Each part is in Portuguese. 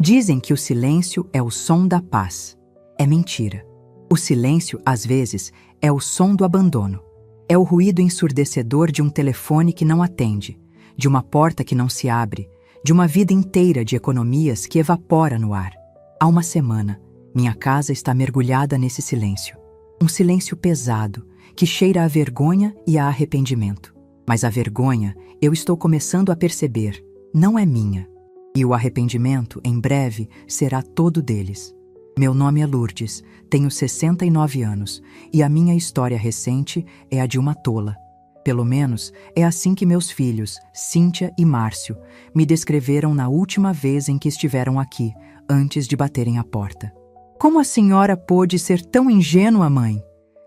Dizem que o silêncio é o som da paz. É mentira. O silêncio, às vezes, é o som do abandono. É o ruído ensurdecedor de um telefone que não atende, de uma porta que não se abre, de uma vida inteira de economias que evapora no ar. Há uma semana, minha casa está mergulhada nesse silêncio. Um silêncio pesado, que cheira a vergonha e a arrependimento. Mas a vergonha, eu estou começando a perceber, não é minha. E o arrependimento, em breve, será todo deles. Meu nome é Lourdes, tenho 69 anos, e a minha história recente é a de uma tola. Pelo menos, é assim que meus filhos, Cíntia e Márcio, me descreveram na última vez em que estiveram aqui, antes de baterem a porta. "Como a senhora pôde ser tão ingênua, mãe?"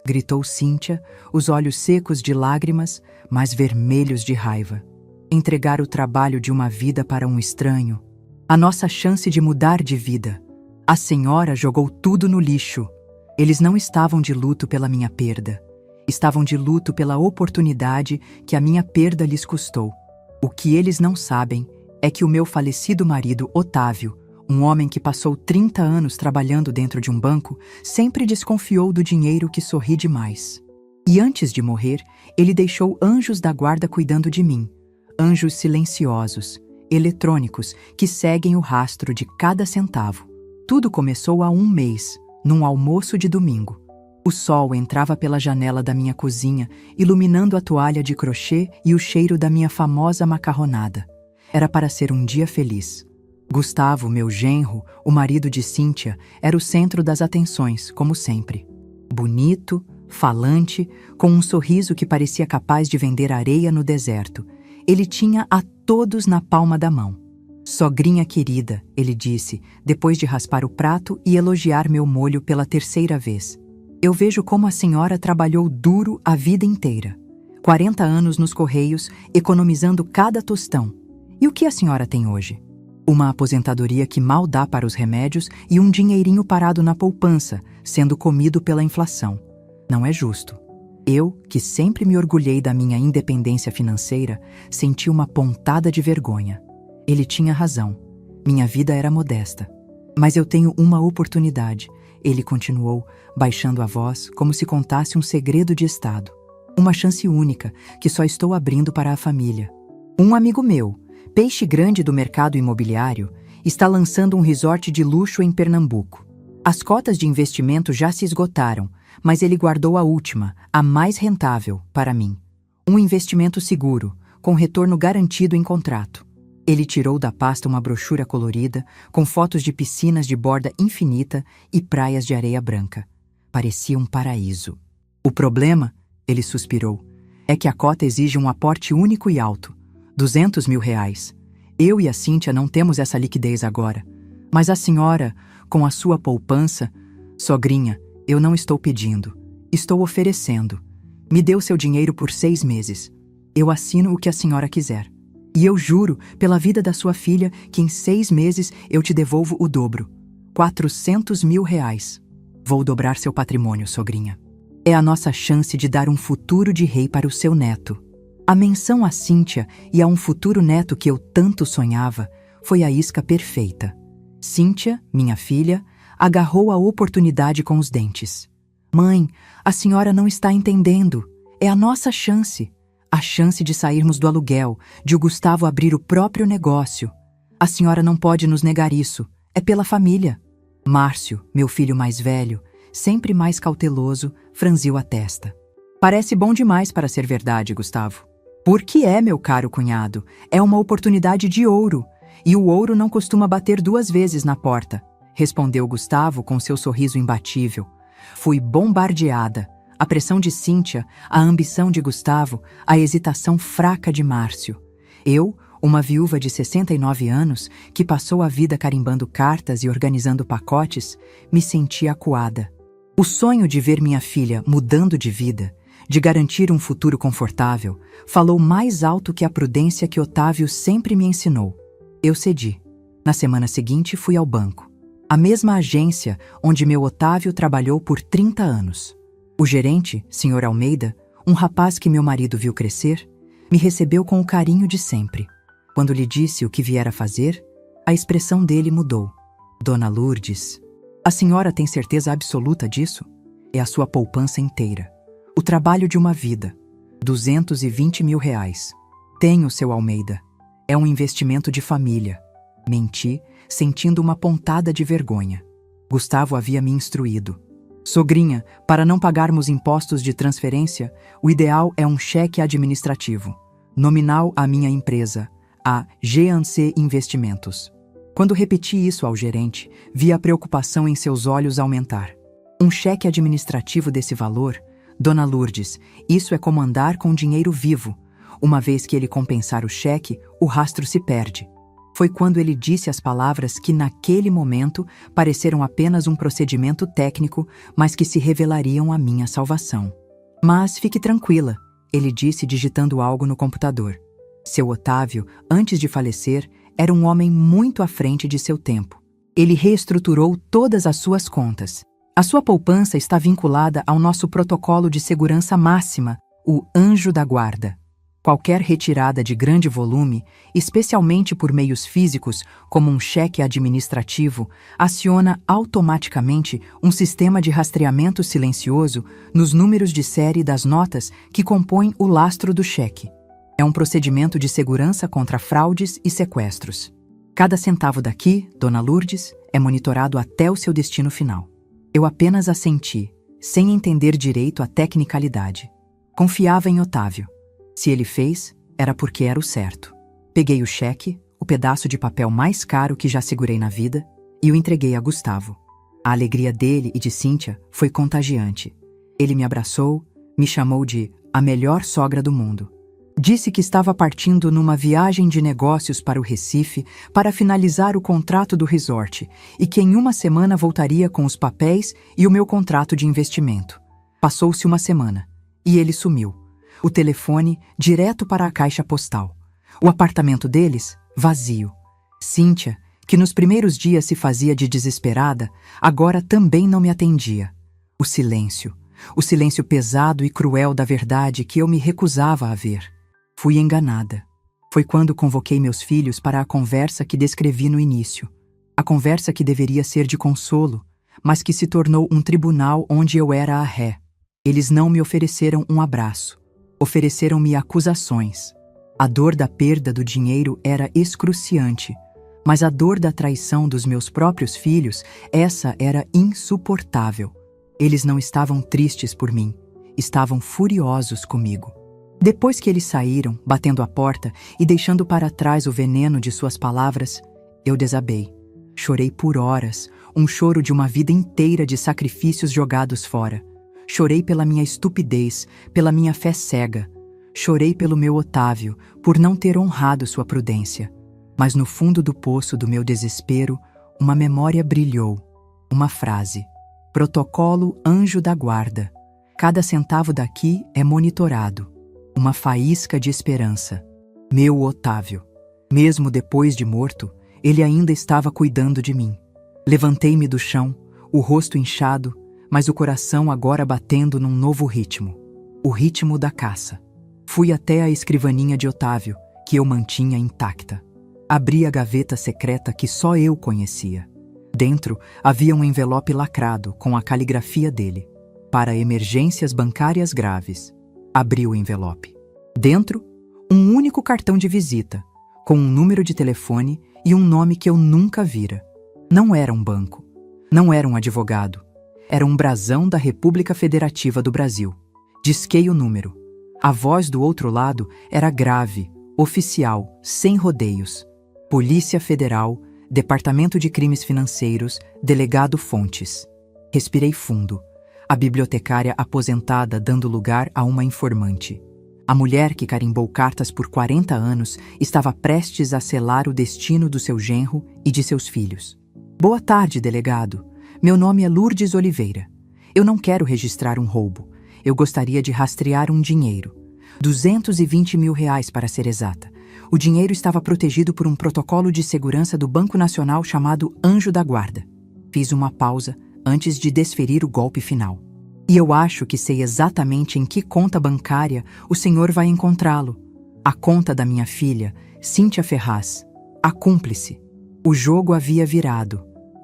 gritou Cíntia, os olhos secos de lágrimas, mas vermelhos de raiva. Entregar o trabalho de uma vida para um estranho, a nossa chance de mudar de vida. A senhora jogou tudo no lixo. Eles não estavam de luto pela minha perda. Estavam de luto pela oportunidade que a minha perda lhes custou. O que eles não sabem é que o meu falecido marido, Otávio, um homem que passou 30 anos trabalhando dentro de um banco, sempre desconfiou do dinheiro que sorri demais. E antes de morrer, ele deixou anjos da guarda cuidando de mim. Anjos silenciosos, eletrônicos, que seguem o rastro de cada centavo. Tudo começou há um mês, num almoço de domingo. O sol entrava pela janela da minha cozinha, iluminando a toalha de crochê e o cheiro da minha famosa macarronada. Era para ser um dia feliz. Gustavo, meu genro, o marido de Cíntia, era o centro das atenções, como sempre. Bonito, falante, com um sorriso que parecia capaz de vender areia no deserto. Ele tinha a todos na palma da mão. "Sogrinha querida", ele disse, depois de raspar o prato e elogiar meu molho pela terceira vez. "Eu vejo como a senhora trabalhou duro a vida inteira. 40 anos nos Correios, economizando cada tostão. E o que a senhora tem hoje? Uma aposentadoria que mal dá para os remédios e um dinheirinho parado na poupança, sendo comido pela inflação. Não é justo." Eu, que sempre me orgulhei da minha independência financeira, senti uma pontada de vergonha. Ele tinha razão. Minha vida era modesta. "Mas eu tenho uma oportunidade", ele continuou, baixando a voz como se contasse um segredo de estado. "Uma chance única, que só estou abrindo para a família. Um amigo meu, peixe grande do mercado imobiliário, está lançando um resort de luxo em Pernambuco. As cotas de investimento já se esgotaram, mas ele guardou a última, a mais rentável, para mim. Um investimento seguro, com retorno garantido em contrato." Ele tirou da pasta uma brochura colorida, com fotos de piscinas de borda infinita e praias de areia branca. Parecia um paraíso. "O problema", ele suspirou, "é que a cota exige um aporte único e alto, R$200 mil. Eu e a Cíntia não temos essa liquidez agora. Mas a senhora, com a sua poupança..." "Sogrinha, eu não estou pedindo. Estou oferecendo. Me dê o seu dinheiro por 6 meses. Eu assino o que a senhora quiser. E eu juro, pela vida da sua filha, que em 6 meses eu te devolvo o dobro. R$400 mil. Vou dobrar seu patrimônio, sogrinha. É a nossa chance de dar um futuro de rei para o seu neto." A menção a Cíntia e a um futuro neto que eu tanto sonhava foi a isca perfeita. Cíntia, minha filha, agarrou a oportunidade com os dentes. "Mãe, a senhora não está entendendo. É a nossa chance. A chance de sairmos do aluguel, de o Gustavo abrir o próprio negócio. A senhora não pode nos negar isso. É pela família." Márcio, meu filho mais velho, sempre mais cauteloso, franziu a testa. "Parece bom demais para ser verdade, Gustavo." "Por que é, meu caro cunhado? É uma oportunidade de ouro. E o ouro não costuma bater 2 vezes na porta", respondeu Gustavo com seu sorriso imbatível. Fui bombardeada. A pressão de Cíntia, a ambição de Gustavo, a hesitação fraca de Márcio. Eu, uma viúva de 69 anos, que passou a vida carimbando cartas e organizando pacotes, me senti acuada. O sonho de ver minha filha mudando de vida, de garantir um futuro confortável, falou mais alto que a prudência que Otávio sempre me ensinou. Eu cedi. Na semana seguinte fui ao banco. A mesma agência onde meu Otávio trabalhou por 30 anos. O gerente, Sr. Almeida, um rapaz que meu marido viu crescer, me recebeu com o carinho de sempre. Quando lhe disse o que viera fazer, a expressão dele mudou. Dona Lourdes, a senhora tem certeza absoluta disso? É a sua poupança inteira. O trabalho de uma vida. 220 mil reais. Tenho, seu Almeida. É um investimento de família. Menti, sentindo uma pontada de vergonha. Gustavo havia me instruído. Sogrinha, para não pagarmos impostos de transferência, o ideal é um cheque administrativo, nominal à minha empresa, a G&C Investimentos. Quando repeti isso ao gerente, vi a preocupação em seus olhos aumentar. Um cheque administrativo desse valor? Dona Lourdes, isso é como andar com dinheiro vivo. Uma vez que ele compensar o cheque, o rastro se perde. Foi quando ele disse as palavras que naquele momento pareceram apenas um procedimento técnico, mas que se revelariam a minha salvação. Mas fique tranquila, ele disse digitando algo no computador. Seu Otávio, antes de falecer, era um homem muito à frente de seu tempo. Ele reestruturou todas as suas contas. A sua poupança está vinculada ao nosso protocolo de segurança máxima, o Anjo da Guarda. Qualquer retirada de grande volume, especialmente por meios físicos, como um cheque administrativo, aciona automaticamente um sistema de rastreamento silencioso nos números de série das notas que compõem o lastro do cheque. É um procedimento de segurança contra fraudes e sequestros. Cada centavo daqui, Dona Lourdes, é monitorado até o seu destino final. Eu apenas assenti, sem entender direito a tecnicalidade. Confiava em Otávio. Se ele fez, era porque era o certo. Peguei o cheque, o pedaço de papel mais caro que já segurei na vida, e o entreguei a Gustavo. A alegria dele e de Cíntia foi contagiante. Ele me abraçou, me chamou de a melhor sogra do mundo. Disse que estava partindo numa viagem de negócios para o Recife para finalizar o contrato do resort e que em uma semana voltaria com os papéis e o meu contrato de investimento. Passou-se uma semana e ele sumiu. O telefone direto para a caixa postal. O apartamento deles, vazio. Cíntia, que nos primeiros dias se fazia de desesperada, agora também não me atendia. O silêncio pesado e cruel da verdade que eu me recusava a ver. Fui enganada. Foi quando convoquei meus filhos para a conversa que descrevi no início. A conversa que deveria ser de consolo, mas que se tornou um tribunal onde eu era a ré. Eles não me ofereceram um abraço. Ofereceram-me acusações. A dor da perda do dinheiro era excruciante, mas a dor da traição dos meus próprios filhos, essa era insuportável. Eles não estavam tristes por mim, estavam furiosos comigo. Depois que eles saíram, batendo a porta e deixando para trás o veneno de suas palavras, eu desabei. Chorei por horas, um choro de uma vida inteira de sacrifícios jogados fora. Chorei pela minha estupidez, pela minha fé cega. Chorei pelo meu Otávio, por não ter honrado sua prudência. Mas no fundo do poço do meu desespero, uma memória brilhou. Uma frase. Protocolo Anjo da Guarda. Cada centavo daqui é monitorado. Uma faísca de esperança. Meu Otávio. Mesmo depois de morto, ele ainda estava cuidando de mim. Levantei-me do chão, o rosto inchado, mas o coração agora batendo num novo ritmo. O ritmo da caça. Fui até a escrivaninha de Otávio, que eu mantinha intacta. Abri a gaveta secreta que só eu conhecia. Dentro havia um envelope lacrado com a caligrafia dele. Para emergências bancárias graves. Abri o envelope. Dentro, um único cartão de visita, com um número de telefone e um nome que eu nunca vira. Não era um banco. Não era um advogado. Era um brasão da República Federativa do Brasil. Disquei o número. A voz do outro lado era grave, oficial, sem rodeios. Polícia Federal, Departamento de Crimes Financeiros, Delegado Fontes. Respirei fundo. A bibliotecária aposentada dando lugar a uma informante. A mulher que carimbou cartas por 40 anos estava prestes a selar o destino do seu genro e de seus filhos. Boa tarde, delegado. Meu nome é Lourdes Oliveira. Eu não quero registrar um roubo. Eu gostaria de rastrear um dinheiro. 220 mil reais para ser exata. O dinheiro estava protegido por um protocolo de segurança do Banco Nacional chamado Anjo da Guarda. Fiz uma pausa antes de desferir o golpe final. E eu acho que sei exatamente em que conta bancária o senhor vai encontrá-lo. A conta da minha filha, Cíntia Ferraz. A cúmplice. O jogo havia virado.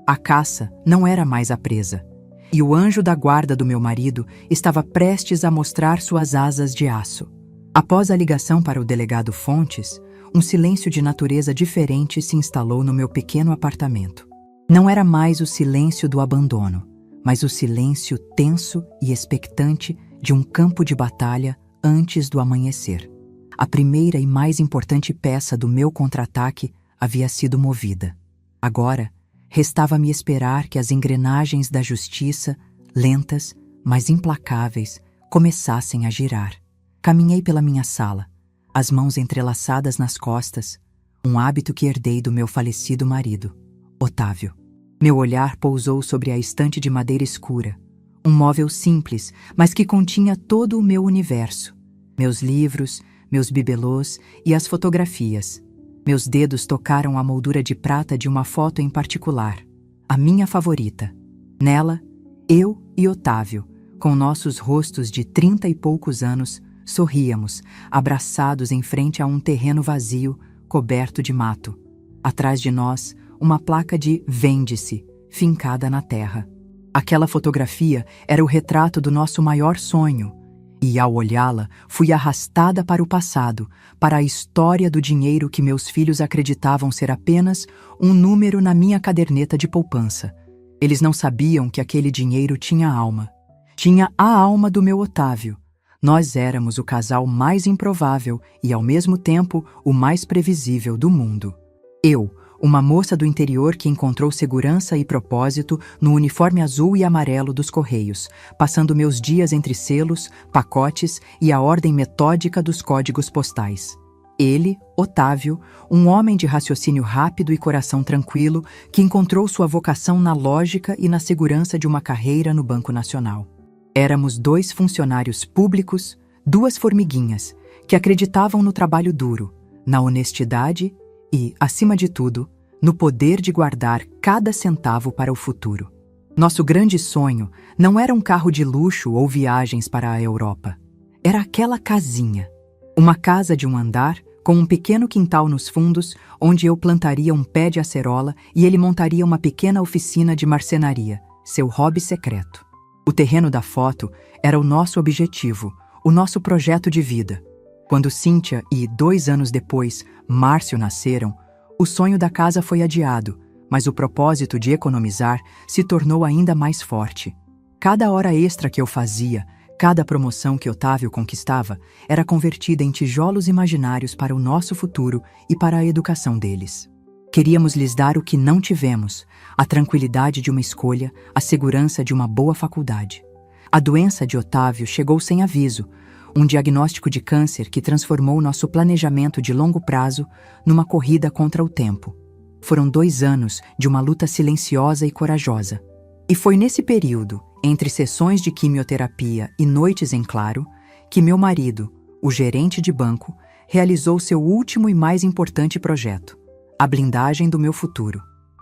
A caça não era mais a presa, e o anjo da guarda do meu marido estava prestes a mostrar suas asas de aço. Após a ligação para o delegado Fontes, um silêncio de natureza diferente se instalou no meu pequeno apartamento. Não era mais o silêncio do abandono, mas o silêncio tenso e expectante de um campo de batalha antes do amanhecer. A primeira e mais importante peça do meu contra-ataque havia sido movida. Agora, restava-me esperar que as engrenagens da justiça, lentas, mas implacáveis, começassem a girar. Caminhei pela minha sala, as mãos entrelaçadas nas costas, um hábito que herdei do meu falecido marido, Otávio. Meu olhar pousou sobre a estante de madeira escura, um móvel simples, mas que continha todo o meu universo. Meus livros, meus bibelôs e as fotografias. Meus dedos tocaram a moldura de prata de uma foto em particular, a minha favorita. Nela, eu e Otávio, com nossos rostos de 30 e poucos anos, sorríamos, abraçados em frente a um terreno vazio, coberto de mato. Atrás de nós, uma placa de "Vende-se", fincada na terra. Aquela fotografia era o retrato do nosso maior sonho, e ao olhá-la, fui arrastada para o passado, para a história do dinheiro que meus filhos acreditavam ser apenas um número na minha caderneta de poupança. Eles não sabiam que aquele dinheiro tinha alma. Tinha a alma do meu Otávio. Nós éramos o casal mais improvável e, ao mesmo tempo, o mais previsível do mundo. Eu, uma moça do interior que encontrou segurança e propósito no uniforme azul e amarelo dos Correios, passando meus dias entre selos, pacotes e a ordem metódica dos códigos postais. Ele, Otávio, um homem de raciocínio rápido e coração tranquilo, que encontrou sua vocação na lógica e na segurança de uma carreira no Banco Nacional. Éramos dois funcionários públicos, duas formiguinhas, que acreditavam no trabalho duro, na honestidade e, acima de tudo, no poder de guardar cada centavo para o futuro. Nosso grande sonho não era um carro de luxo ou viagens para a Europa. Era aquela casinha. Uma casa de um andar, com um pequeno quintal nos fundos, onde eu plantaria um pé de acerola e ele montaria uma pequena oficina de marcenaria, seu hobby secreto. O terreno da foto era o nosso objetivo, o nosso projeto de vida. Quando Cíntia e, 2 anos depois, Márcio nasceram, o sonho da casa foi adiado, mas o propósito de economizar se tornou ainda mais forte. Cada hora extra que eu fazia, cada promoção que Otávio conquistava, era convertida em tijolos imaginários para o nosso futuro e para a educação deles. Queríamos lhes dar o que não tivemos, a tranquilidade de uma escolha, a segurança de uma boa faculdade. A doença de Otávio chegou sem aviso, um diagnóstico de câncer que transformou nosso planejamento de longo prazo numa corrida contra o tempo. Foram 2 anos de uma luta silenciosa e corajosa. E foi nesse período, entre sessões de quimioterapia e noites em claro, que meu marido, o gerente de banco, realizou seu último e mais importante projeto, a blindagem do meu futuro.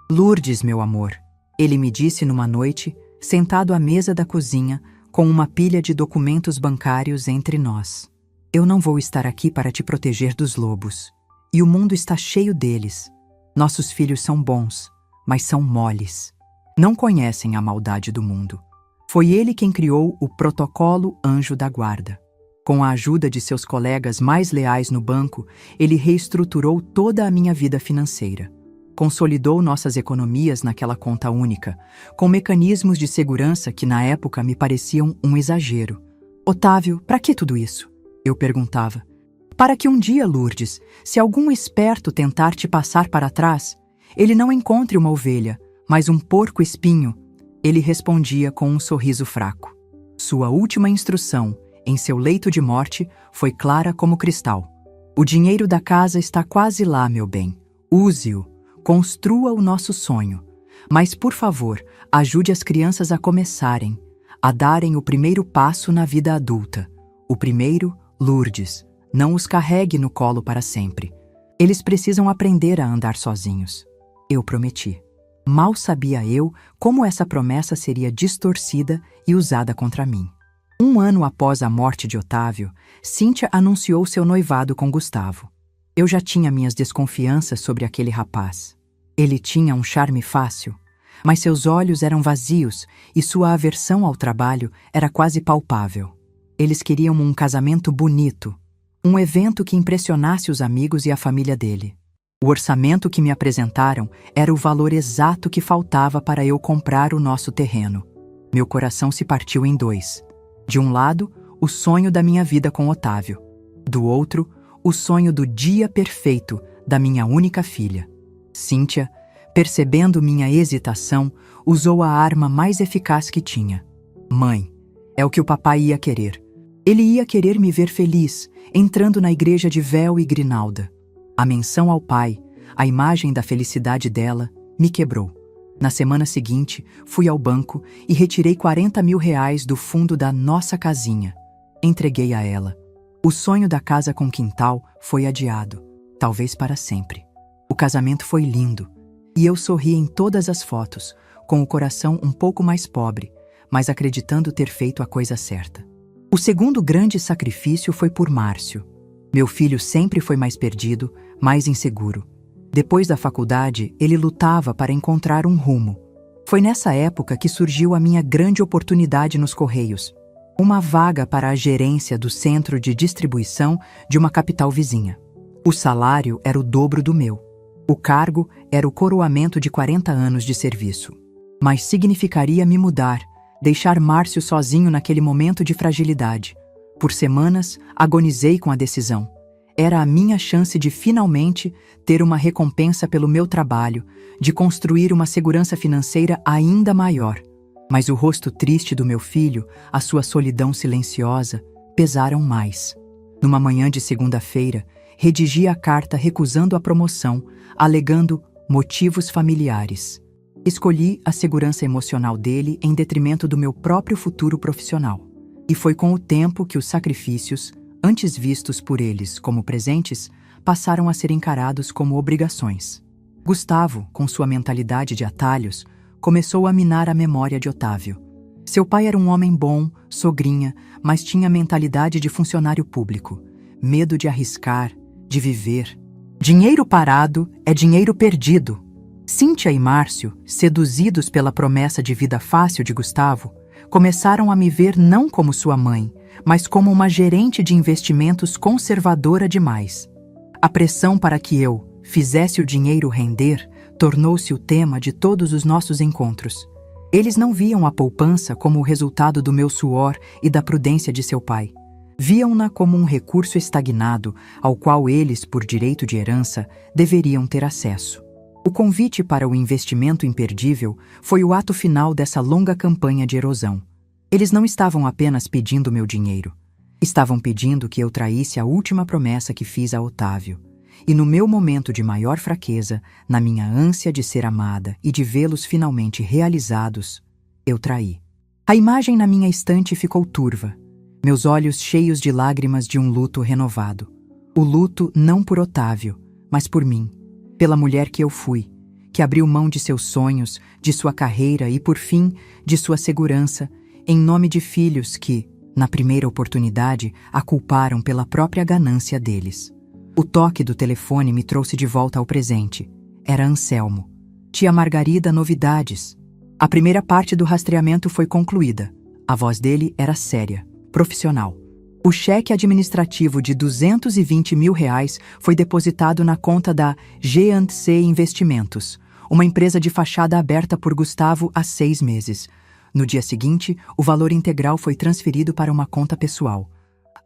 "Lourdes, meu amor", ele me disse numa noite, sentado à mesa da cozinha, com uma pilha de documentos bancários entre nós. "Eu não vou estar aqui para te proteger dos lobos. E o mundo está cheio deles. Nossos filhos são bons, mas são moles. Não conhecem a maldade do mundo." Foi ele quem criou o protocolo Anjo da Guarda. Com a ajuda de seus colegas mais leais no banco, ele reestruturou toda a minha vida financeira. Consolidou nossas economias naquela conta única, com mecanismos de segurança que na época me pareciam um exagero. "Otávio, para que tudo isso?" eu perguntava. "Para que um dia, Lourdes, se algum esperto tentar te passar para trás, ele não encontre uma ovelha, mas um porco-espinho", ele respondia com um sorriso fraco. Sua última instrução, em seu leito de morte, foi clara como cristal. "O dinheiro da casa está quase lá, meu bem. Use-o. Construa o nosso sonho. Mas, por favor, ajude as crianças a começarem, a darem o primeiro passo na vida adulta. O primeiro, Lourdes. Não os carregue no colo para sempre. Eles precisam aprender a andar sozinhos." Eu prometi. Mal sabia eu como essa promessa seria distorcida e usada contra mim. 1 ano após a morte de Otávio, Cíntia anunciou seu noivado com Gustavo. Eu já tinha minhas desconfianças sobre aquele rapaz. Ele tinha um charme fácil, mas seus olhos eram vazios e sua aversão ao trabalho era quase palpável. Eles queriam um casamento bonito, um evento que impressionasse os amigos e a família dele. O orçamento que me apresentaram era o valor exato que faltava para eu comprar o nosso terreno. Meu coração se partiu em dois. De um lado, o sonho da minha vida com Otávio. Do outro, o sonho do dia perfeito da minha única filha. Cíntia, percebendo minha hesitação, usou a arma mais eficaz que tinha. Mãe, é o que o papai ia querer. Ele ia querer me ver feliz, entrando na igreja de véu e grinalda. A menção ao pai, a imagem da felicidade dela, me quebrou. Na semana seguinte, fui ao banco e retirei 40 mil reais do fundo da nossa casinha. Entreguei a ela. O sonho da casa com quintal foi adiado, talvez para sempre. O casamento foi lindo, e eu sorri em todas as fotos, com o coração um pouco mais pobre, mas acreditando ter feito a coisa certa. O segundo grande sacrifício foi por Márcio. Meu filho sempre foi mais perdido, mais inseguro. Depois da faculdade, ele lutava para encontrar um rumo. Foi nessa época que surgiu a minha grande oportunidade nos Correios. Uma vaga para a gerência do centro de distribuição de uma capital vizinha. O salário era o dobro do meu. O cargo era o coroamento de 40 anos de serviço. Mas significaria me mudar, deixar Márcio sozinho naquele momento de fragilidade. Por semanas, agonizei com a decisão. Era a minha chance de finalmente ter uma recompensa pelo meu trabalho, de construir uma segurança financeira ainda maior. Mas o rosto triste do meu filho, a sua solidão silenciosa, pesaram mais. Numa manhã de segunda-feira, redigi a carta recusando a promoção, alegando motivos familiares. Escolhi a segurança emocional dele em detrimento do meu próprio futuro profissional. E foi com o tempo que os sacrifícios, antes vistos por eles como presentes, passaram a ser encarados como obrigações. Gustavo, com sua mentalidade de atalhos, começou a minar a memória de Otávio. Seu pai era um homem bom, sogrinha, mas tinha mentalidade de funcionário público. Medo de arriscar, de viver. Dinheiro parado é dinheiro perdido. Cíntia e Márcio, seduzidos pela promessa de vida fácil de Gustavo, começaram a me ver não como sua mãe, mas como uma gerente de investimentos conservadora demais. A pressão para que eu fizesse o dinheiro render tornou-se o tema de todos os nossos encontros. Eles não viam a poupança como o resultado do meu suor e da prudência de seu pai. Viam-na como um recurso estagnado ao qual eles, por direito de herança, deveriam ter acesso. O convite para o investimento imperdível foi o ato final dessa longa campanha de erosão. Eles não estavam apenas pedindo meu dinheiro. Estavam pedindo que eu traísse a última promessa que fiz a Otávio. E no meu momento de maior fraqueza, na minha ânsia de ser amada e de vê-los finalmente realizados, eu traí. A imagem na minha estante ficou turva, meus olhos cheios de lágrimas de um luto renovado. O luto não por Otávio, mas por mim, pela mulher que eu fui, que abriu mão de seus sonhos, de sua carreira e, por fim, de sua segurança, em nome de filhos que, na primeira oportunidade, a culparam pela própria ganância deles. O toque do telefone me trouxe de volta ao presente. Era Anselmo. Tia Margarida, novidades. A primeira parte do rastreamento foi concluída. A voz dele era séria, profissional. O cheque administrativo de 220 mil reais foi depositado na conta da G&C Investimentos, uma empresa de fachada aberta por Gustavo há 6 meses. No dia seguinte, o valor integral foi transferido para uma conta pessoal.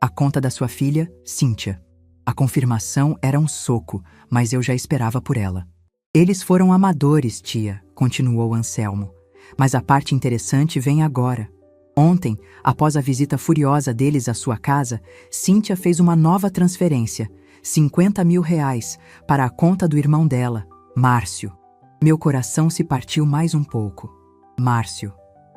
A conta da sua filha, Cíntia. A confirmação era um soco, mas eu já esperava por ela. Eles foram amadores, tia, continuou Anselmo. Mas a parte interessante vem agora. Ontem, após a visita furiosa deles à sua casa, Cíntia fez uma nova transferência, 50 mil reais, para a conta do irmão dela, Márcio. Meu coração se partiu mais um pouco. Márcio,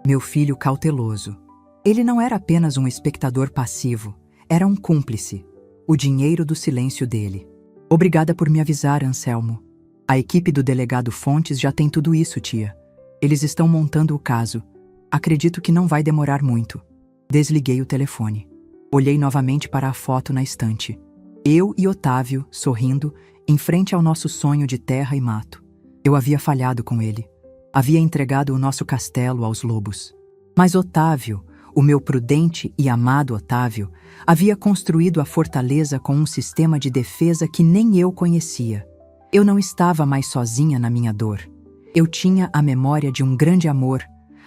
meu filho cauteloso. Ele não era apenas um espectador passivo, era um cúmplice. O dinheiro do silêncio dele. Obrigada por me avisar, Anselmo. A equipe do delegado Fontes já tem tudo isso, tia. Eles estão montando o caso. Acredito que não vai demorar muito. Desliguei o telefone. Olhei novamente para a foto na estante. Eu e Otávio, sorrindo, em frente ao nosso sonho de terra e mato. Eu havia falhado com ele. Havia entregado o nosso castelo aos lobos. Mas Otávio, o meu prudente e amado Otávio, havia construído a fortaleza com um sistema de defesa que nem eu conhecia. Eu não estava mais sozinha na minha dor. Eu tinha a memória de um grande amor,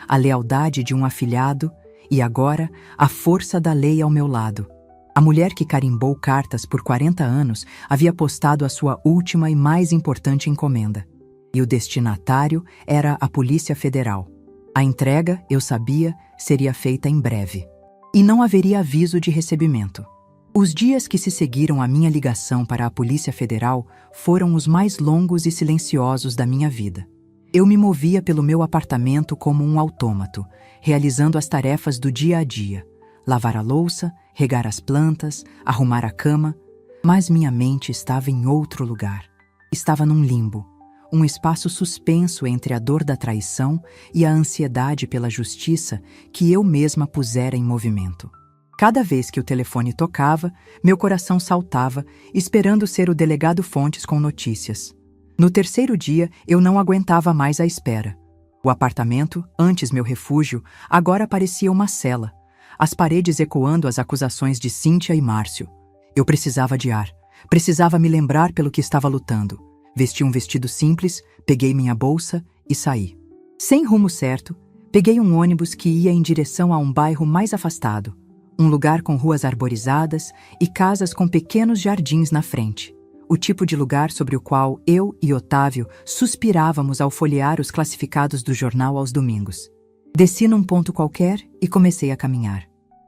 a lealdade de um afilhado e agora a força da lei ao meu lado. A mulher que carimbou cartas por 40 anos havia postado a sua última e mais importante encomenda. E o destinatário era a Polícia Federal. A entrega, eu sabia, seria feita em breve. E não haveria aviso de recebimento. Os dias que se seguiram à minha ligação para a Polícia Federal foram os mais longos e silenciosos da minha vida. Eu me movia pelo meu apartamento como um autômato, realizando as tarefas do dia a dia. Lavar a louça, regar as plantas, arrumar a cama. Mas minha mente estava em outro lugar. Estava num limbo. Um espaço suspenso entre a dor da traição e a ansiedade pela justiça que eu mesma pusera em movimento. Cada vez que o telefone tocava, meu coração saltava, esperando ser o delegado Fontes com notícias. No terceiro dia, eu não aguentava mais a espera. O apartamento, antes meu refúgio, agora parecia uma cela, as paredes ecoando as acusações de Cíntia e Márcio. Eu precisava de ar, precisava me lembrar pelo que estava lutando. Vesti um vestido simples, peguei minha bolsa e saí. Sem rumo certo, peguei um ônibus que ia em direção a um bairro mais afastado, um lugar com ruas arborizadas e casas com pequenos jardins na frente. O tipo de lugar sobre o qual eu e Otávio suspirávamos ao folhear os classificados do jornal aos domingos. Desci num ponto qualquer e comecei a caminhar.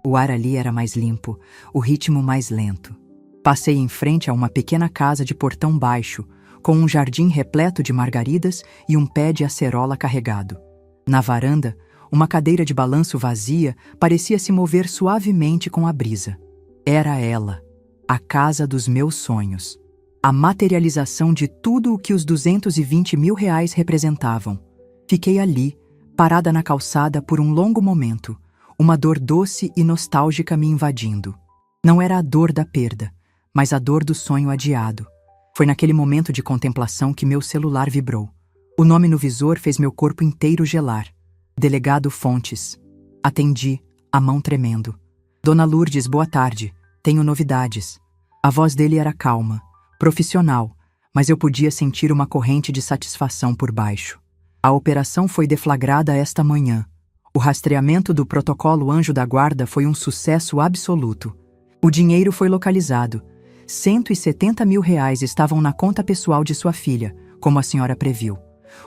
O ar ali era mais limpo, o ritmo mais lento. Passei em frente a uma pequena casa de portão baixo, com um jardim repleto de margaridas e um pé de acerola carregado. Na varanda, uma cadeira de balanço vazia parecia se mover suavemente com a brisa. Era ela, a casa dos meus sonhos. A materialização de tudo o que os 220 mil reais representavam. Fiquei ali, parada na calçada por um longo momento, uma dor doce e nostálgica me invadindo. Não era a dor da perda, mas a dor do sonho adiado. Foi naquele momento de contemplação que meu celular vibrou. O nome no visor fez meu corpo inteiro gelar. Delegado Fontes. Atendi, a mão tremendo. Dona Lourdes, boa tarde. Tenho novidades. A voz dele era calma, profissional, mas eu podia sentir uma corrente de satisfação por baixo. A operação foi deflagrada esta manhã. O rastreamento do protocolo Anjo da Guarda foi um sucesso absoluto. O dinheiro foi localizado. 170 mil reais estavam na conta pessoal de sua filha, como a senhora previu.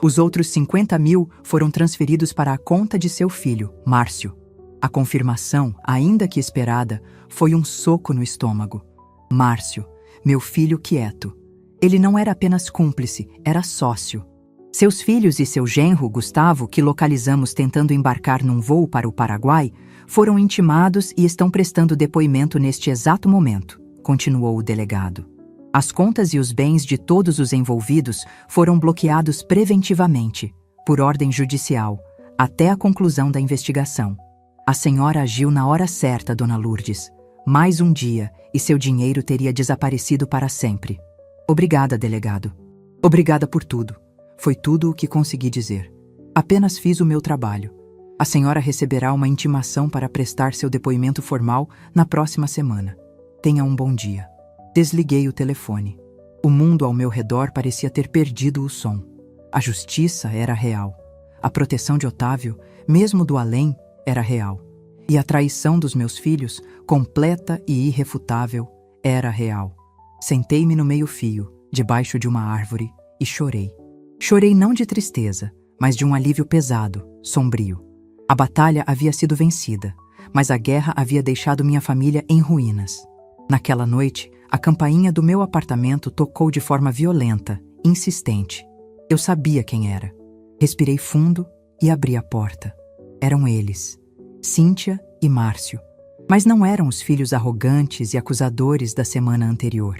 Os outros 50 mil foram transferidos para a conta de seu filho, Márcio. A confirmação, ainda que esperada, foi um soco no estômago. Márcio, meu filho quieto. Ele não era apenas cúmplice, era sócio. Seus filhos e seu genro, Gustavo, que localizamos tentando embarcar num voo para o Paraguai, foram intimados e estão prestando depoimento neste exato momento, continuou o delegado. As contas e os bens de todos os envolvidos foram bloqueados preventivamente, por ordem judicial, até a conclusão da investigação. A senhora agiu na hora certa, dona Lourdes. Mais um dia e seu dinheiro teria desaparecido para sempre. Obrigada, delegado. Obrigada por tudo. Foi tudo o que consegui dizer. Apenas fiz o meu trabalho. A senhora receberá uma intimação para prestar seu depoimento formal na próxima semana. Tenha um bom dia. Desliguei o telefone. O mundo ao meu redor parecia ter perdido o som. A justiça era real. A proteção de Otávio, mesmo do além, era real. E a traição dos meus filhos, completa e irrefutável, era real. Sentei-me no meio-fio, debaixo de uma árvore, e chorei. Chorei não de tristeza, mas de um alívio pesado, sombrio. A batalha havia sido vencida, mas a guerra havia deixado minha família em ruínas. Naquela noite, a campainha do meu apartamento tocou de forma violenta, insistente. Eu sabia quem era. Respirei fundo e abri a porta. Eram eles, Cíntia e Márcio. Mas não eram os filhos arrogantes e acusadores da semana anterior.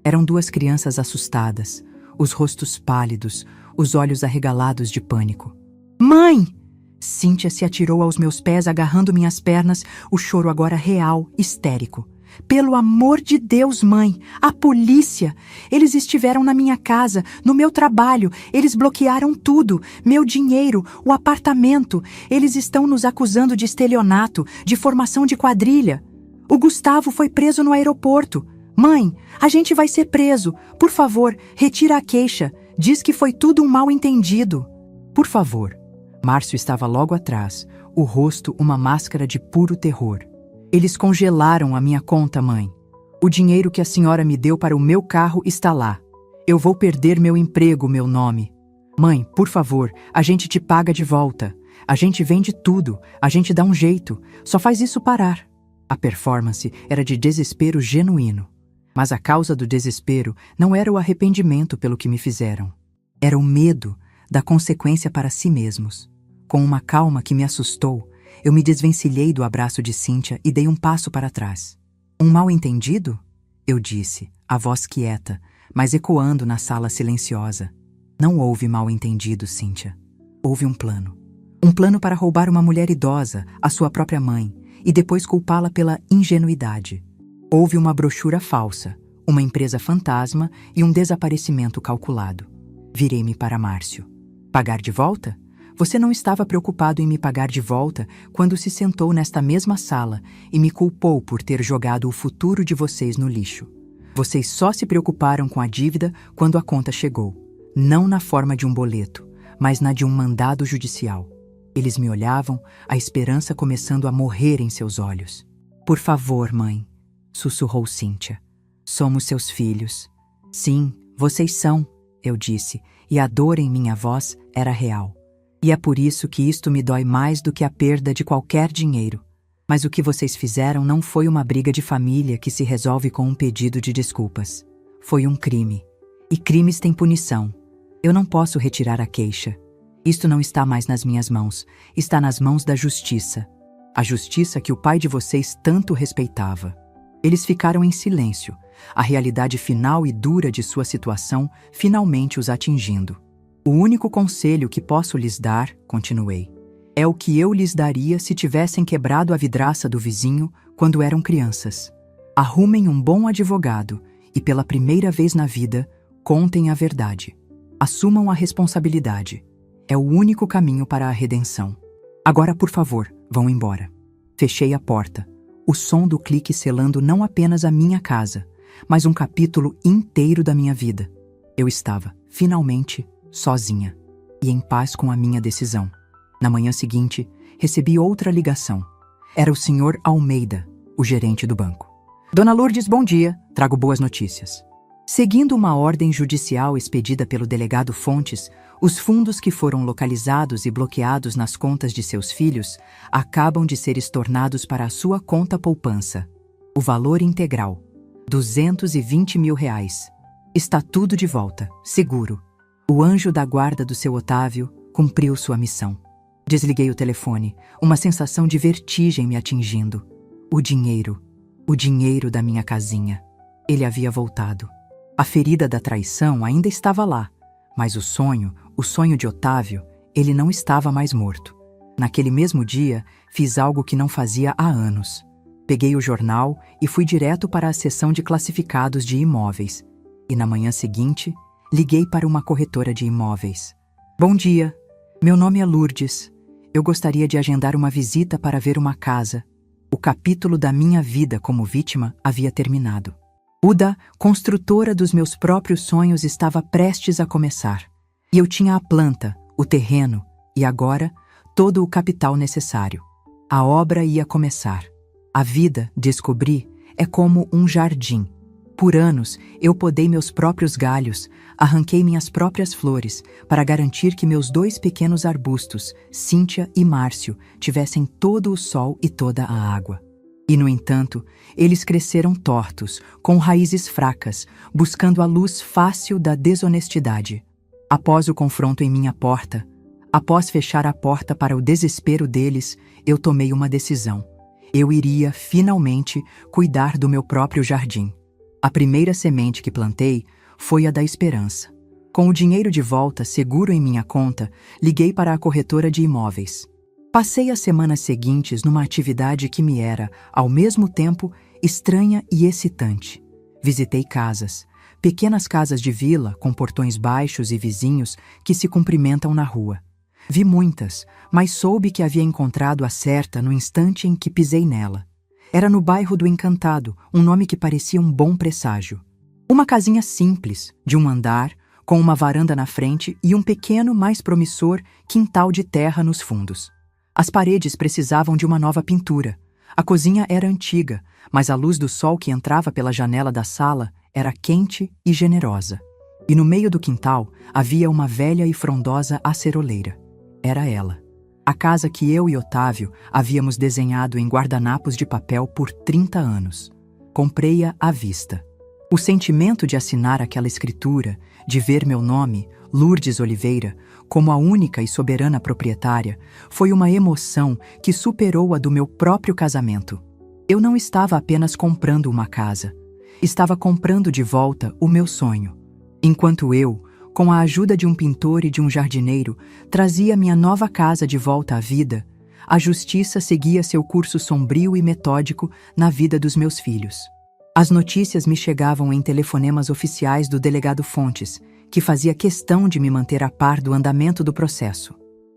Eram duas crianças assustadas, os rostos pálidos, os olhos arregalados de pânico. Mãe! Cíntia se atirou aos meus pés, agarrando minhas pernas, o choro agora real, histérico. Pelo amor de Deus, mãe, a polícia! Eles estiveram na minha casa, no meu trabalho, eles bloquearam tudo, meu dinheiro, o apartamento. Eles estão nos acusando de estelionato, de formação de quadrilha. O Gustavo foi preso no aeroporto. Mãe, a gente vai ser preso. Por favor, retira a queixa. Diz que foi tudo um mal-entendido. Por favor. Márcio estava logo atrás, o rosto uma máscara de puro terror. Eles congelaram a minha conta, mãe. O dinheiro que a senhora me deu para o meu carro está lá. Eu vou perder meu emprego, meu nome. Mãe, por favor, a gente te paga de volta. A gente vende tudo, a gente dá um jeito. Só faz isso parar. A performance era de desespero genuíno. Mas a causa do desespero não era o arrependimento pelo que me fizeram. Era o medo da consequência para si mesmos. Com uma calma que me assustou, eu me desvencilhei do abraço de Cíntia e dei um passo para trás. Um mal-entendido? Eu disse, a voz quieta, mas ecoando na sala silenciosa. Não houve mal-entendido, Cíntia. Houve um plano. Um plano para roubar uma mulher idosa, a sua própria mãe, e depois culpá-la pela ingenuidade. Houve uma brochura falsa, uma empresa fantasma e um desaparecimento calculado. Virei-me para Márcio. Pagar de volta? Você não estava preocupado em me pagar de volta quando se sentou nesta mesma sala e me culpou por ter jogado o futuro de vocês no lixo. Vocês só se preocuparam com a dívida quando a conta chegou. Não na forma de um boleto, mas na de um mandado judicial. Eles me olhavam, a esperança começando a morrer em seus olhos. Por favor, mãe, sussurrou Cíntia. Somos seus filhos. Sim, vocês são, eu disse, e a dor em minha voz era real. E é por isso que isto me dói mais do que a perda de qualquer dinheiro. Mas o que vocês fizeram não foi uma briga de família que se resolve com um pedido de desculpas. Foi um crime. E crimes têm punição. Eu não posso retirar a queixa. Isto não está mais nas minhas mãos. Está nas mãos da justiça. A justiça que o pai de vocês tanto respeitava. Eles ficaram em silêncio, a realidade final e dura de sua situação finalmente os atingindo. O único conselho que posso lhes dar, continuei, é o que eu lhes daria se tivessem quebrado a vidraça do vizinho quando eram crianças. Arrumem um bom advogado e, pela primeira vez na vida, contem a verdade. Assumam a responsabilidade. É o único caminho para a redenção. Agora, por favor, vão embora. Fechei a porta, o som do clique selando não apenas a minha casa, mas um capítulo inteiro da minha vida. Eu estava, finalmente, sozinha e em paz com a minha decisão. Na manhã seguinte, recebi outra ligação. Era o Sr. Almeida, o gerente do banco. Dona Lourdes, bom dia, trago boas notícias. Seguindo uma ordem judicial expedida pelo delegado Fontes, os fundos que foram localizados e bloqueados nas contas de seus filhos acabam de ser estornados para a sua conta poupança. O valor integral, R$220 mil. Está tudo de volta, seguro. O anjo da guarda do seu Otávio cumpriu sua missão. Desliguei o telefone, uma sensação de vertigem me atingindo. O dinheiro da minha casinha. Ele havia voltado. A ferida da traição ainda estava lá, mas o sonho de Otávio, ele não estava mais morto. Naquele mesmo dia, fiz algo que não fazia há anos. Peguei o jornal e fui direto para a seção de classificados de imóveis. E na manhã seguinte, liguei para uma corretora de imóveis. Bom dia, meu nome é Lourdes. Eu gostaria de agendar uma visita para ver uma casa. O capítulo da minha vida como vítima havia terminado. Uda, construtora dos meus próprios sonhos, estava prestes a começar. E eu tinha a planta, o terreno e agora todo o capital necessário. A obra ia começar. A vida, descobri, é como um jardim. Por anos, eu podei meus próprios galhos, arranquei minhas próprias flores, para garantir que meus 2 pequenos arbustos, Cíntia e Márcio, tivessem todo o sol e toda a água. E, no entanto, eles cresceram tortos, com raízes fracas, buscando a luz fácil da desonestidade. Após o confronto em minha porta, após fechar a porta para o desespero deles, eu tomei uma decisão. Eu iria, finalmente, cuidar do meu próprio jardim. A primeira semente que plantei foi a da esperança. Com o dinheiro de volta seguro em minha conta, liguei para a corretora de imóveis. Passei as semanas seguintes numa atividade que me era, ao mesmo tempo, estranha e excitante. Visitei casas, pequenas casas de vila com portões baixos e vizinhos que se cumprimentam na rua. Vi muitas, mas soube que havia encontrado a certa no instante em que pisei nela. Era no bairro do Encantado, um nome que parecia um bom presságio. Uma casinha simples, de um andar, com uma varanda na frente e um pequeno, mais promissor, quintal de terra nos fundos. As paredes precisavam de uma nova pintura. A cozinha era antiga, mas a luz do sol que entrava pela janela da sala era quente e generosa. E no meio do quintal havia uma velha e frondosa aceroleira. Era ela. A casa que eu e Otávio havíamos desenhado em guardanapos de papel por 30 anos. Comprei-a à vista. O sentimento de assinar aquela escritura, de ver meu nome, Lourdes Oliveira, como a única e soberana proprietária, foi uma emoção que superou a do meu próprio casamento. Eu não estava apenas comprando uma casa. Estava comprando de volta o meu sonho. Enquanto eu, com a ajuda de um pintor e de um jardineiro, trazia minha nova casa de volta à vida, a justiça seguia seu curso sombrio e metódico na vida dos meus filhos. As notícias me chegavam em telefonemas oficiais do delegado Fontes, que fazia questão de me manter a par do andamento do processo.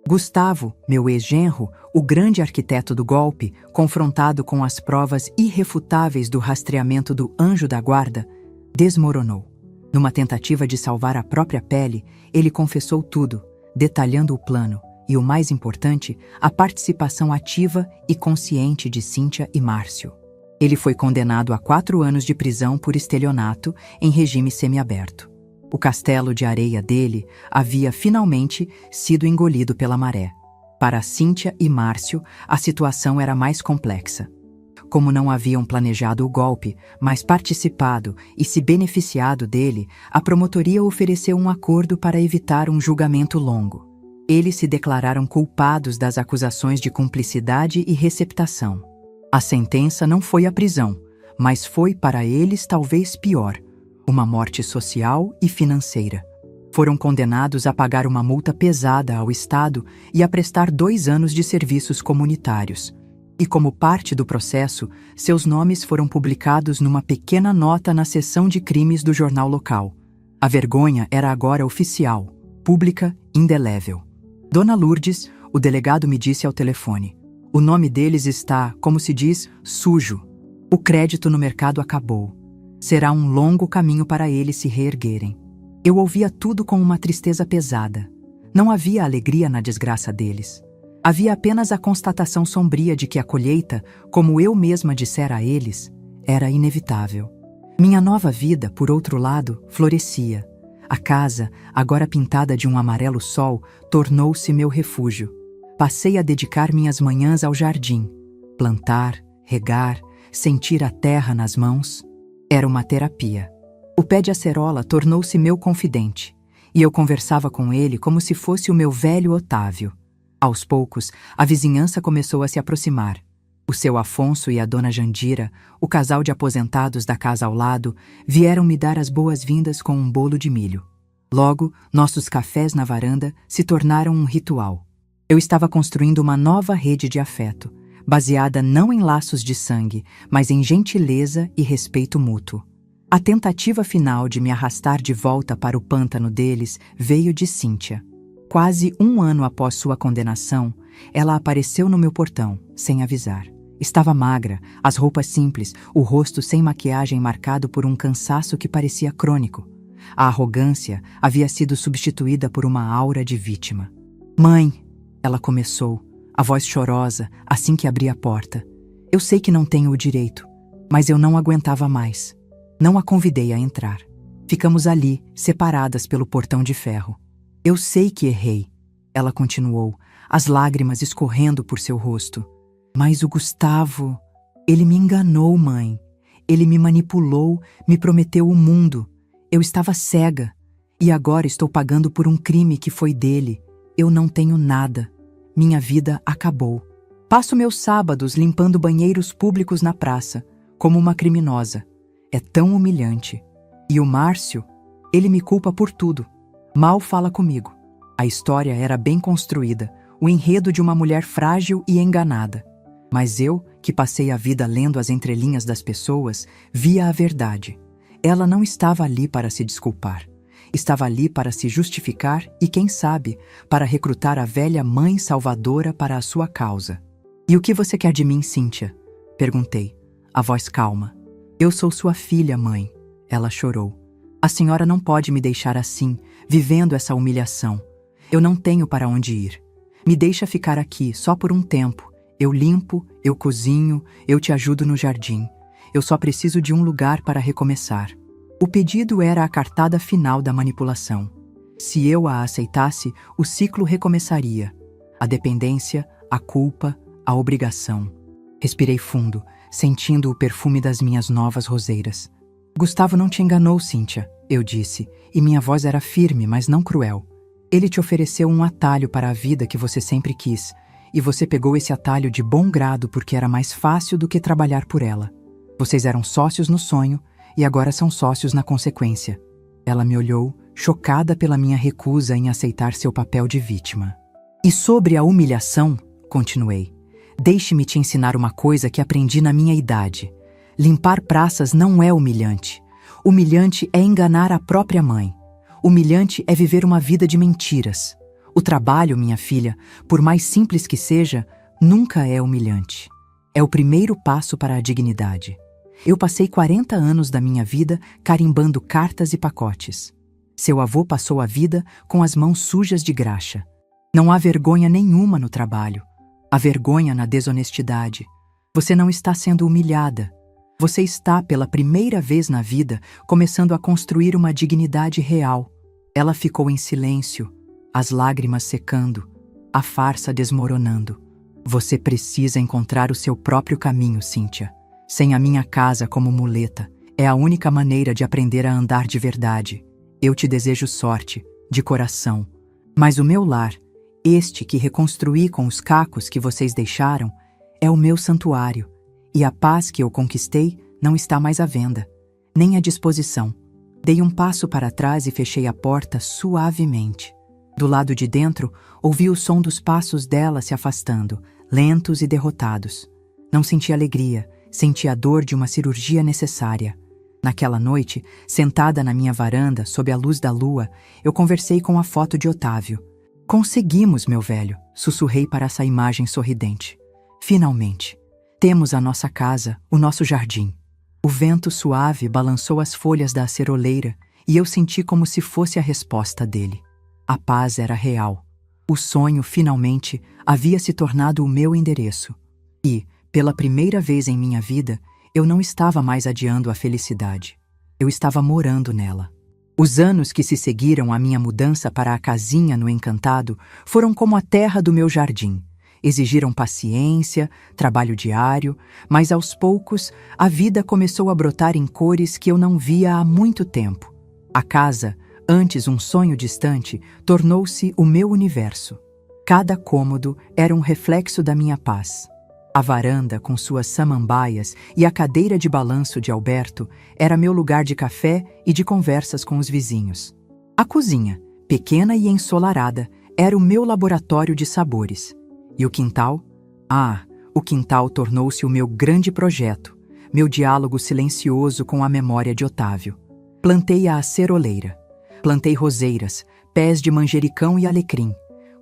Gustavo, meu ex-genro, o grande arquiteto do golpe, confrontado com as provas irrefutáveis do rastreamento do anjo da guarda, desmoronou. Numa tentativa de salvar a própria pele, ele confessou tudo, detalhando o plano e, o mais importante, a participação ativa e consciente de Cíntia e Márcio. Ele foi condenado a 4 anos de prisão por estelionato em regime semiaberto. O castelo de areia dele havia finalmente sido engolido pela maré. Para Cíntia e Márcio, a situação era mais complexa. Como não haviam planejado o golpe, mas participado e se beneficiado dele, a promotoria ofereceu um acordo para evitar um julgamento longo. Eles se declararam culpados das acusações de cumplicidade e receptação. A sentença não foi a prisão, mas foi para eles talvez pior, uma morte social e financeira. Foram condenados a pagar uma multa pesada ao Estado e a prestar 2 anos de serviços comunitários. E como parte do processo, seus nomes foram publicados numa pequena nota na seção de crimes do jornal local. A vergonha era agora oficial, pública, indelével. Dona Lourdes, o delegado me disse ao telefone. O nome deles está, como se diz, sujo. O crédito no mercado acabou. Será um longo caminho para eles se reerguerem. Eu ouvia tudo com uma tristeza pesada. Não havia alegria na desgraça deles. Havia apenas a constatação sombria de que a colheita, como eu mesma dissera a eles, era inevitável. Minha nova vida, por outro lado, florescia. A casa, agora pintada de um amarelo sol, tornou-se meu refúgio. Passei a dedicar minhas manhãs ao jardim. Plantar, regar, sentir a terra nas mãos. Era uma terapia. O pé de acerola tornou-se meu confidente, e eu conversava com ele como se fosse o meu velho Otávio. Aos poucos, a vizinhança começou a se aproximar. O seu Afonso e a dona Jandira, o casal de aposentados da casa ao lado, vieram me dar as boas-vindas com um bolo de milho. Logo, nossos cafés na varanda se tornaram um ritual. Eu estava construindo uma nova rede de afeto, baseada não em laços de sangue, mas em gentileza e respeito mútuo. A tentativa final de me arrastar de volta para o pântano deles veio de Cíntia. Quase 1 ano após sua condenação, ela apareceu no meu portão, sem avisar. Estava magra, as roupas simples, o rosto sem maquiagem marcado por um cansaço que parecia crônico. A arrogância havia sido substituída por uma aura de vítima. "Mãe", ela começou, a voz chorosa, assim que abri a porta. "Eu sei que não tenho o direito, mas eu não aguentava mais. Não a convidei a entrar. Ficamos ali, separadas pelo portão de ferro. Eu sei que errei", ela continuou, as lágrimas escorrendo por seu rosto. "Mas o Gustavo, ele me enganou, mãe. Ele me manipulou, me prometeu o mundo. Eu estava cega. E agora estou pagando por um crime que foi dele. Eu não tenho nada. Minha vida acabou. Passo meus sábados limpando banheiros públicos na praça, como uma criminosa. É tão humilhante. E o Márcio, ele me culpa por tudo. Mal fala comigo. A história era bem construída, o enredo de uma mulher frágil e enganada. Mas eu, que passei a vida lendo as entrelinhas das pessoas, via a verdade. Ela não estava ali para se desculpar. Estava ali para se justificar e, quem sabe, para recrutar a velha mãe salvadora para a sua causa. "E o que você quer de mim, Cíntia?" perguntei, a voz calma. "Eu sou sua filha, mãe." Ela chorou. "A senhora não pode me deixar assim, vivendo essa humilhação. Eu não tenho para onde ir. Me deixa ficar aqui, só por um tempo. Eu limpo, eu cozinho, eu te ajudo no jardim. Eu só preciso de um lugar para recomeçar." O pedido era a cartada final da manipulação. Se eu a aceitasse, o ciclo recomeçaria. A dependência, a culpa, a obrigação. Respirei fundo, sentindo o perfume das minhas novas roseiras. "Gustavo não te enganou, Cíntia," eu disse, e minha voz era firme, mas não cruel. "Ele te ofereceu um atalho para a vida que você sempre quis, e você pegou esse atalho de bom grado porque era mais fácil do que trabalhar por ela. Vocês eram sócios no sonho, e agora são sócios na consequência." Ela me olhou, chocada pela minha recusa em aceitar seu papel de vítima. "E sobre a humilhação," continuei, "deixe-me te ensinar uma coisa que aprendi na minha idade. Limpar praças não é humilhante. Humilhante é enganar a própria mãe. Humilhante é viver uma vida de mentiras. O trabalho, minha filha, por mais simples que seja, nunca é humilhante. É o primeiro passo para a dignidade. Eu passei 40 anos da minha vida carimbando cartas e pacotes. Seu avô passou a vida com as mãos sujas de graxa. Não há vergonha nenhuma no trabalho. Há vergonha na desonestidade. Você não está sendo humilhada. Você está, pela primeira vez na vida, começando a construir uma dignidade real." Ela ficou em silêncio, as lágrimas secando, a farsa desmoronando. "Você precisa encontrar o seu próprio caminho, Cíntia. Sem a minha casa como muleta, é a única maneira de aprender a andar de verdade. Eu te desejo sorte, de coração. Mas o meu lar, este que reconstruí com os cacos que vocês deixaram, é o meu santuário, e a paz que eu conquistei não está mais à venda, nem à disposição." Dei um passo para trás e fechei a porta suavemente. Do lado de dentro, ouvi o som dos passos dela se afastando, lentos e derrotados. Não senti alegria, senti a dor de uma cirurgia necessária. Naquela noite, sentada na minha varanda, sob a luz da lua, eu conversei com a foto de Otávio. "Conseguimos, meu velho," sussurrei para essa imagem sorridente. "Finalmente. Temos a nossa casa, o nosso jardim." O vento suave balançou as folhas da aceroleira e eu senti como se fosse a resposta dele. A paz era real. O sonho, finalmente, havia se tornado o meu endereço. E, pela primeira vez em minha vida, eu não estava mais adiando a felicidade. Eu estava morando nela. Os anos que se seguiram à minha mudança para a casinha no Encantado foram como a terra do meu jardim. Exigiram paciência, trabalho diário, mas aos poucos a vida começou a brotar em cores que eu não via há muito tempo. A casa, antes um sonho distante, tornou-se o meu universo. Cada cômodo era um reflexo da minha paz. A varanda, com suas samambaias, e a cadeira de balanço de Alberto era meu lugar de café e de conversas com os vizinhos. A cozinha, pequena e ensolarada, era o meu laboratório de sabores. E o quintal? O quintal tornou-se o meu grande projeto, meu diálogo silencioso com a memória de Otávio. Plantei a aceroleira. Plantei roseiras, pés de manjericão e alecrim.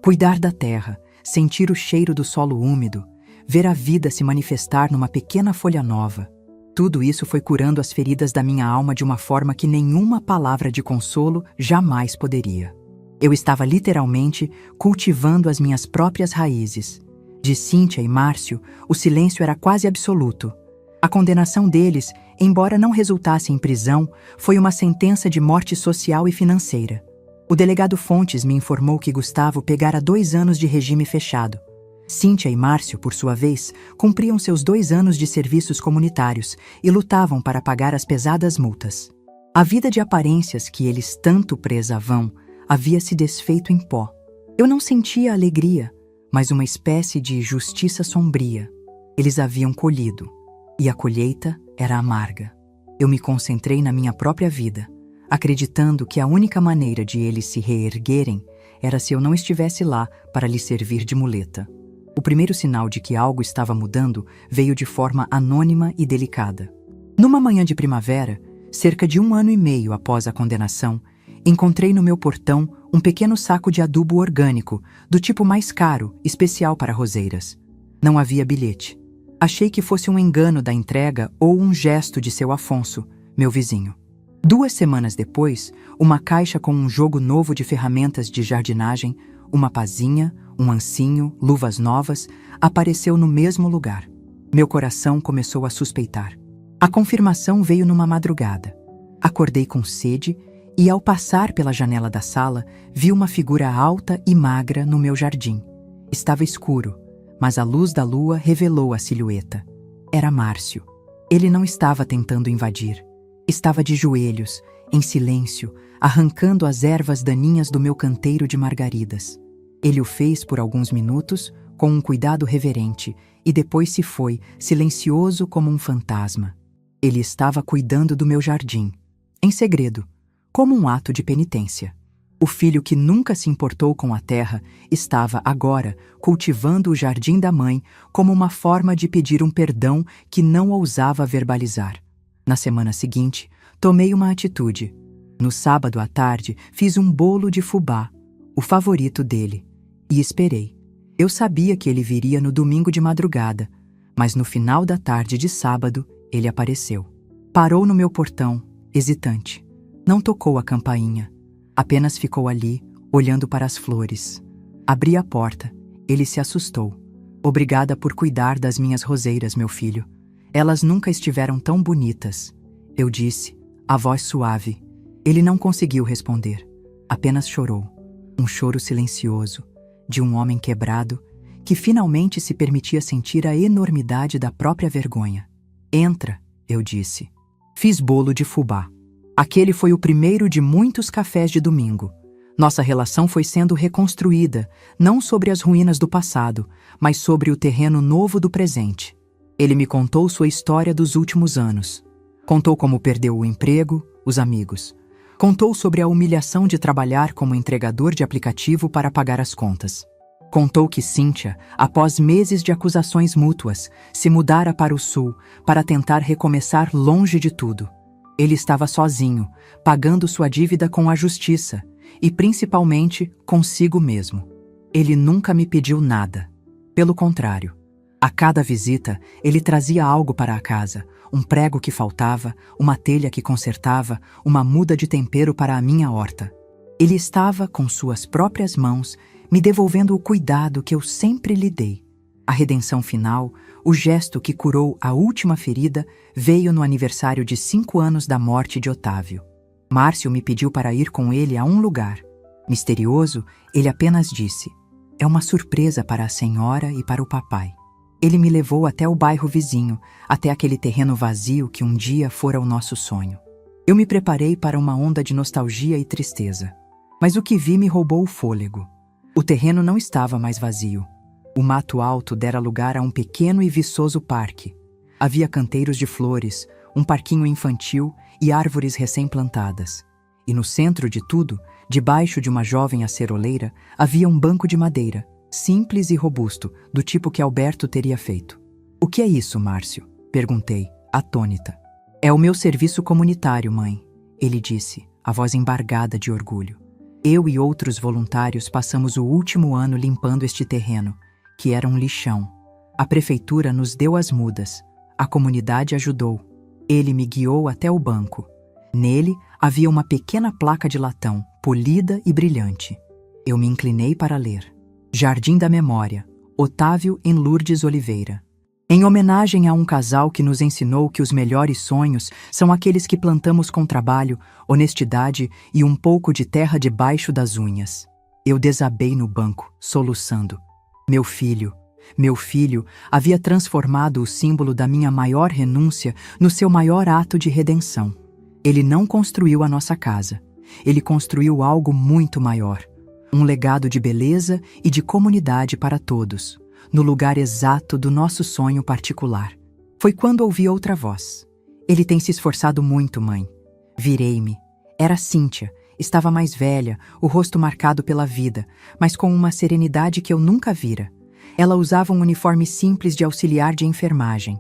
Cuidar da terra, sentir o cheiro do solo úmido, ver a vida se manifestar numa pequena folha nova. Tudo isso foi curando as feridas da minha alma de uma forma que nenhuma palavra de consolo jamais poderia. Eu estava literalmente cultivando as minhas próprias raízes. De Cíntia e Márcio, o silêncio era quase absoluto. A condenação deles, embora não resultasse em prisão, foi uma sentença de morte social e financeira. O delegado Fontes me informou que Gustavo pegara 2 anos de regime fechado. Cíntia e Márcio, por sua vez, cumpriam seus 2 anos de serviços comunitários e lutavam para pagar as pesadas multas. A vida de aparências que eles tanto prezavam havia se desfeito em pó. Eu não sentia alegria, mas uma espécie de justiça sombria. Eles haviam colhido, e a colheita era amarga. Eu me concentrei na minha própria vida, acreditando que a única maneira de eles se reerguerem era se eu não estivesse lá para lhes servir de muleta. O primeiro sinal de que algo estava mudando veio de forma anônima e delicada. Numa manhã de primavera, cerca de 1 ano e meio após a condenação, encontrei no meu portão um pequeno saco de adubo orgânico, do tipo mais caro, especial para roseiras. Não havia bilhete. Achei que fosse um engano da entrega ou um gesto de seu Afonso, meu vizinho. 2 semanas depois, uma caixa com um jogo novo de ferramentas de jardinagem, uma pazinha, um ancinho, luvas novas, apareceu no mesmo lugar. Meu coração começou a suspeitar. A confirmação veio numa madrugada. Acordei com sede e, ao passar pela janela da sala, vi uma figura alta e magra no meu jardim. Estava escuro, mas a luz da lua revelou a silhueta. Era Márcio. Ele não estava tentando invadir. Estava de joelhos, em silêncio, arrancando as ervas daninhas do meu canteiro de margaridas. Ele o fez por alguns minutos, com um cuidado reverente, e depois se foi, silencioso como um fantasma. Ele estava cuidando do meu jardim, em segredo, como um ato de penitência. O filho que nunca se importou com a terra estava, agora, cultivando o jardim da mãe como uma forma de pedir um perdão que não ousava verbalizar. Na semana seguinte, tomei uma atitude. No sábado à tarde, fiz um bolo de fubá, o favorito dele, e esperei. Eu sabia que ele viria no domingo de madrugada, mas no final da tarde de sábado, ele apareceu. Parou no meu portão, hesitante. Não tocou a campainha. Apenas ficou ali, olhando para as flores. Abri a porta. Ele se assustou. Obrigada por cuidar das minhas roseiras, meu filho. Elas nunca estiveram tão bonitas. Eu disse, a voz suave. Ele não conseguiu responder. Apenas chorou. Um choro silencioso, de um homem quebrado, que finalmente se permitia sentir a enormidade da própria vergonha. Entra, eu disse. Fiz bolo de fubá. Aquele foi o primeiro de muitos cafés de domingo. Nossa relação foi sendo reconstruída, não sobre as ruínas do passado, mas sobre o terreno novo do presente. Ele me contou sua história dos últimos anos. Contou como perdeu o emprego, os amigos. Contou sobre a humilhação de trabalhar como entregador de aplicativo para pagar as contas. Contou que Cíntia, após meses de acusações mútuas, se mudara para o sul para tentar recomeçar longe de tudo. Ele estava sozinho, pagando sua dívida com a justiça e, principalmente, consigo mesmo. Ele nunca me pediu nada. Pelo contrário, a cada visita, ele trazia algo para a casa, um prego que faltava, uma telha que consertava, uma muda de tempero para a minha horta. Ele estava, com suas próprias mãos, me devolvendo o cuidado que eu sempre lhe dei. A redenção final, o gesto que curou a última ferida, veio no aniversário de 5 anos da morte de Otávio. Márcio me pediu para ir com ele a um lugar. Misterioso, ele apenas disse, é uma surpresa para a senhora e para o papai. Ele me levou até o bairro vizinho, até aquele terreno vazio que um dia fora o nosso sonho. Eu me preparei para uma onda de nostalgia e tristeza. Mas o que vi me roubou o fôlego. O terreno não estava mais vazio. O mato alto dera lugar a um pequeno e viçoso parque. Havia canteiros de flores, um parquinho infantil e árvores recém-plantadas. E no centro de tudo, debaixo de uma jovem aceroleira, havia um banco de madeira, simples e robusto, do tipo que Alberto teria feito. O que é isso, Márcio? Perguntei, atônita. É o meu serviço comunitário, mãe, ele disse, a voz embargada de orgulho. Eu e outros voluntários passamos o último ano limpando este terreno, que era um lixão. A prefeitura nos deu as mudas. A comunidade ajudou. Ele me guiou até o banco. Nele havia uma pequena placa de latão, polida e brilhante. Eu me inclinei para ler. Jardim da Memória, Otávio em Lourdes Oliveira. Em homenagem a um casal que nos ensinou que os melhores sonhos são aqueles que plantamos com trabalho, honestidade e um pouco de terra debaixo das unhas. Eu desabei no banco, soluçando. Meu filho havia transformado o símbolo da minha maior renúncia no seu maior ato de redenção. Ele não construiu a nossa casa. Ele construiu algo muito maior. Um legado de beleza e de comunidade para todos, no lugar exato do nosso sonho particular. Foi quando ouvi outra voz. Ele tem se esforçado muito, mãe. Virei-me. Era Cíntia. Estava mais velha, o rosto marcado pela vida, mas com uma serenidade que eu nunca vira. Ela usava um uniforme simples de auxiliar de enfermagem.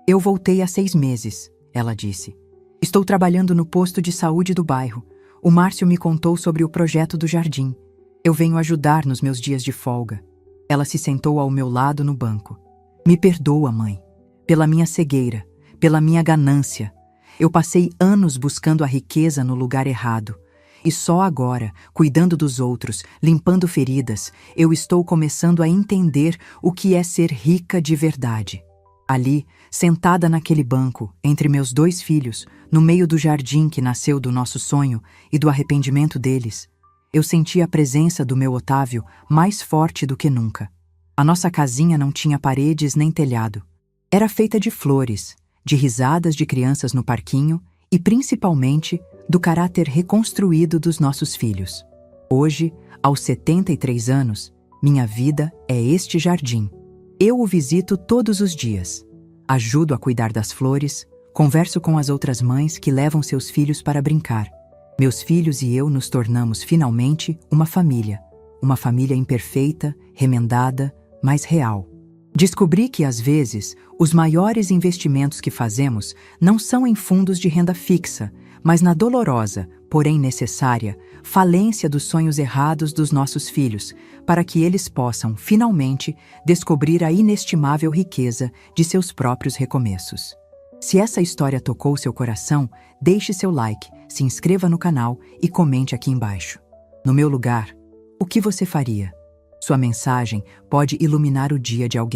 Eu voltei há 6 meses, ela disse. Estou trabalhando no posto de saúde do bairro. O Márcio me contou sobre o projeto do jardim. Eu venho ajudar nos meus dias de folga. Ela se sentou ao meu lado no banco. Me perdoa, mãe, pela minha cegueira, pela minha ganância. Eu passei anos buscando a riqueza no lugar errado. E só agora, cuidando dos outros, limpando feridas, eu estou começando a entender o que é ser rica de verdade. Ali, sentada naquele banco, entre meus 2 filhos, no meio do jardim que nasceu do nosso sonho e do arrependimento deles, eu senti a presença do meu Otávio mais forte do que nunca. A nossa casinha não tinha paredes nem telhado. Era feita de flores, de risadas de crianças no parquinho e, principalmente, do caráter reconstruído dos nossos filhos. Hoje, aos 73 anos, minha vida é este jardim. Eu o visito todos os dias. Ajudo a cuidar das flores, converso com as outras mães que levam seus filhos para brincar. Meus filhos e eu nos tornamos finalmente uma família imperfeita, remendada, mas real. Descobri que, às vezes, os maiores investimentos que fazemos não são em fundos de renda fixa, mas na dolorosa, porém necessária, falência dos sonhos errados dos nossos filhos, para que eles possam, finalmente, descobrir a inestimável riqueza de seus próprios recomeços. Se essa história tocou seu coração, deixe seu like, se inscreva no canal e comente aqui embaixo. No meu lugar, o que você faria? Sua mensagem pode iluminar o dia de alguém.